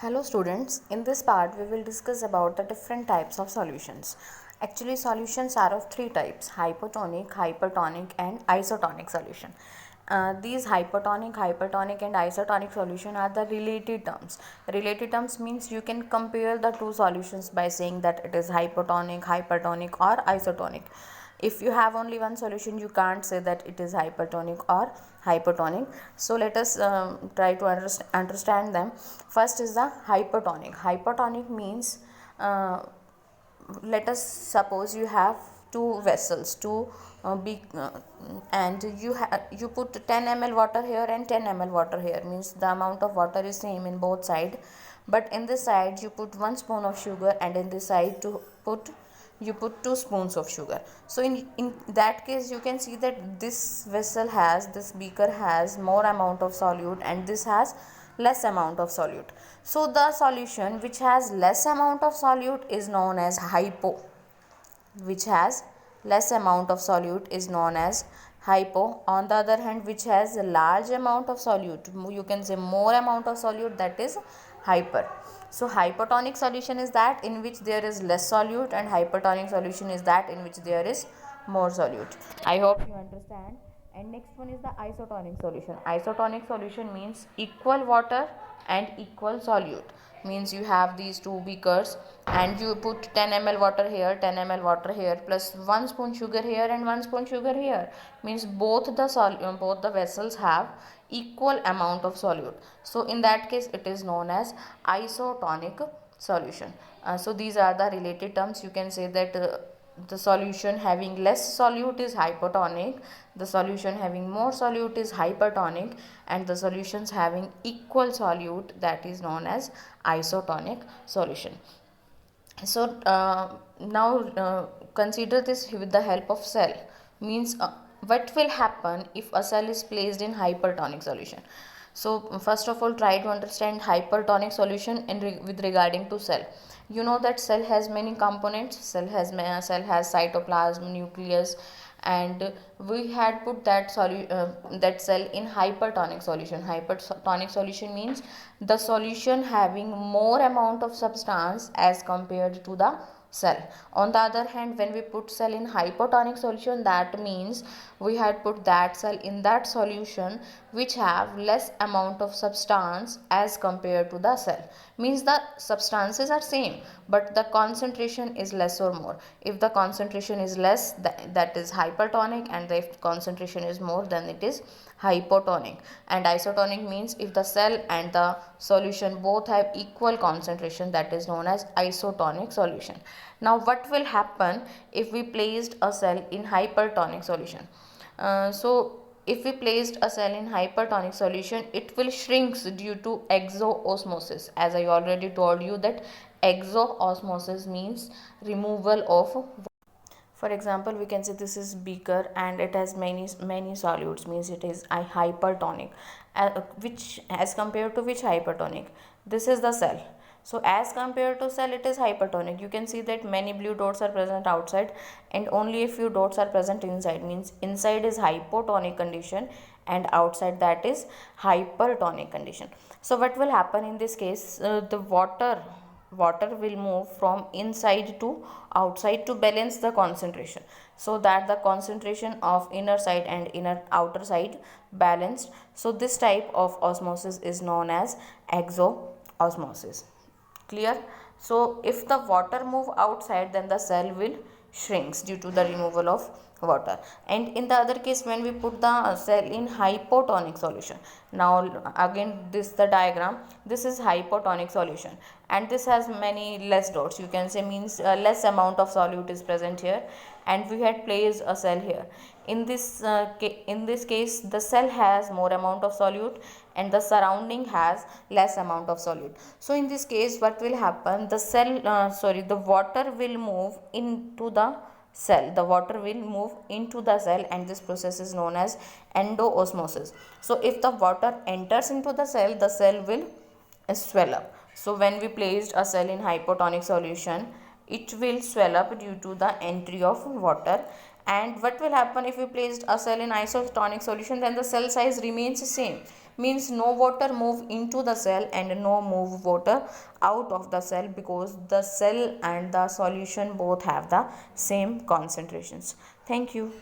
Hello students, in this part we will discuss about the different types of solutions. Actually solutions are of three types: hypotonic, hypertonic and isotonic solution. These hypertonic and isotonic solution are the related terms. Related terms means you can compare the two solutions by saying that it is hypotonic, hypertonic or isotonic. If you have only one solution, you can't say that it is hypertonic or hypotonic. So let us try to understand them. First is the hypertonic. Hypertonic means let us suppose you have two vessels, and you put 10 ml water here and 10 ml water here, means the amount of water is same in both side, but in this side you put 1 spoon of sugar and in this side you put 2 spoons of sugar. So in that case you can see that this beaker has more amount of solute and this has less amount of solute. So the solution which has less amount of solute is known as which has less amount of solute is known as hypo. On the other hand, which has a large amount of solute, you can say more amount of solute, that is hyper. So hypotonic solution is that in which there is less solute, and hypertonic solution is that in which there is more solute. I hope you understand. And next one is the isotonic solution. Isotonic solution means equal water and equal solute. Means you have these two beakers and you put 10 ml water here, 10 ml water here, plus 1 spoon sugar here and 1 spoon sugar here. Means both the vessels have equal amount of solute. So in that case it is known as isotonic solution. So these are the related terms. You can say that the solution having less solute is hypotonic, the solution having more solute is hypertonic, and the solutions having equal solute, that is known as isotonic solution. So now consider this with the help of cell. Means what will happen if a cell is placed in hypertonic solution. So first of all, try to understand hypertonic solution with regarding to cell. You know that cell has many components. Cell has cytoplasm, nucleus, and we had put that cell in hypertonic solution. Hypertonic solution means the solution having more amount of substance as compared to the cell. On the other hand, when we put cell in hypotonic solution, that means we had put that cell in that solution which have less amount of substance as compared to the cell. Means the substances are same but the concentration is less or more. If the concentration is less, that is hypertonic, and if concentration is more, then it is hypotonic. And isotonic means if the cell and the solution both have equal concentration, that is known as isotonic solution. Now what will happen if we placed a cell in hypertonic solution? So if we placed a cell in hypertonic solution, it will shrinks due to exoosmosis. As I already told you that exoosmosis means removal of. For example, we can say this is beaker and it has many solutes, means it is a hypertonic, which as compared to which hypertonic, this is the cell. So as compared to cell, it is hypertonic. You can see that many blue dots are present outside and only a few dots are present inside, means inside is hypotonic condition and outside that is hypertonic condition. So what will happen in this case? The water will move from inside to outside to balance the concentration, so that the concentration of inner side and outer side balanced. So this type of osmosis is known as exoosmosis. Clear? So if the water move outside, then the cell will shrinks due to the removal of water. And in the other case, when we put the cell in hypotonic solution, now again this the diagram, this is hypotonic solution and this has many less dots, you can say, means less amount of solute is present here, and we had placed a cell here. In this case, the cell has more amount of solute and the surrounding has less amount of solute. So in this case, what will happen? The water will move into the cell. The water will move into the cell, and this process is known as endoosmosis. So if the water enters into the cell will swell up. So when we placed a cell in hypotonic solution, it will swell up due to the entry of water, And what will happen if we placed a cell in isotonic solution? Then the cell size remains same, means no water move into the cell and no move water out of the cell, because the cell and the solution both have the same concentrations. Thank you.